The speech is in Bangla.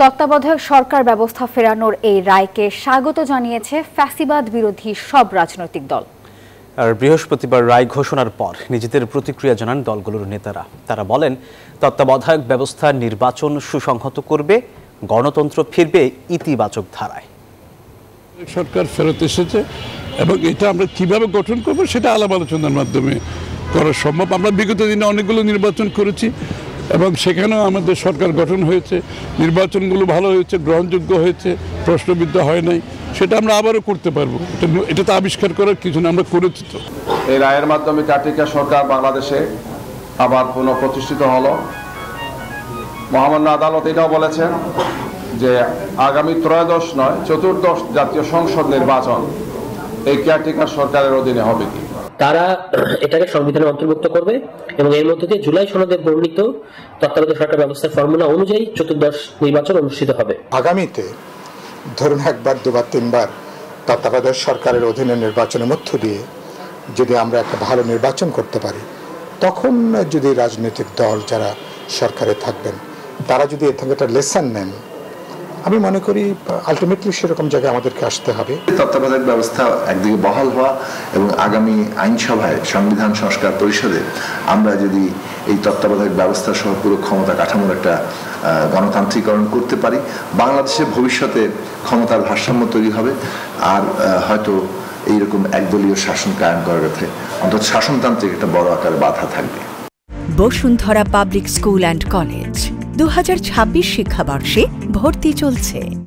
তত্ত্বাবধায়ক সরকার ব্যবস্থা ফেরানোর এই রায়কে স্বাগত জানিয়েছে ফ্যাসিবাদ বিরোধী সব রাজনৈতিক দল। আর বৃহস্পতিবার রায় ঘোষণার পর নিজেদের প্রতিক্রিয়া জানান দলগুলোর নেতারা। তারা বলেন, তত্ত্বাবধায়ক ব্যবস্থা নির্বাচন সুসংহত করবে, গণতন্ত্র ফিরবে ইতিবাচক ধারায়। সরকার ফেরত এসেছে এবং এটা আমরা কিভাবে গঠন করব সেটা আলাপ আলোচনার মাধ্যমে করা সম্ভব। আমরা বিগত দিনে অনেকগুলো নির্বাচন করেছি এবং সেখানেও আমাদের সরকার গঠন হয়েছে, নির্বাচনগুলো ভালো হয়েছে, গ্রহণযোগ্য হয়েছে, প্রশ্নবিদ্ধ হয় নাই। সেটা আমরা আবারও করতে পারবো। এটা তো আবিষ্কার করার কিছু না, আমরা করেছি তো। এই রায়ের মাধ্যমে চারটিকা সরকার বাংলাদেশে আবার পুনঃপ্রতিষ্ঠিত হলো। মহামান্য আদালত এটাও বলেছেন যে আগামী ত্রয়োদশ নয় চতুর্দশ জাতীয় সংসদ নির্বাচন এই কেয়ারটেকার সরকারের অধীনে হবে কি। তারা এটাকে সংবিধানে অন্তর্ভুক্ত করবে এবং এর মধ্যে দিয়ে জুলাই সনদে বর্ণিত তত্ত্বাবধায়ক সরকার ব্যবস্থার ফর্মুলা অনুযায়ী চতুর্দশ নির্বাচন অনুষ্ঠিত হবে। আগামীতে ধরুন একবার দুবার তিনবার তত্ত্বাবধায়ক সরকারের অধীনে নির্বাচনের মধ্য দিয়ে যদি আমরা একটা ভালো নির্বাচন করতে পারি, তখন যদি রাজনৈতিক দল যারা সরকারে থাকবেন তারা যদি এর থেকে একটা লেসন নেন, আমি মনে করি আলটিমেটলি সেরকম জায়গায় আমাদেরকে আসতে হবে। তত্ত্বাবধায়ক ব্যবস্থা একদিকে বহাল হওয়া এবং আগামী আইনসভায় সংবিধান সংস্কার পরিষদে আমরা যদি এই তত্ত্বাবধায়ক ব্যবস্থা সহ পুরো ক্ষমতা কাঠামোর একটা গণতান্ত্রিকরণ করতে পারি, বাংলাদেশের ভবিষ্যতে ক্ষমতার ভারসাম্য তৈরি হবে। আর হয়তো এইরকম একদলীয় শাসন কায়েম করার ক্ষেত্রে অন্তত শাসনতান্ত্রিক একটা বড় আকারে বাধা থাকবে। Bashundhara public school and college 2026 শিক্ষাবর্ষে ভর্তি চলছে।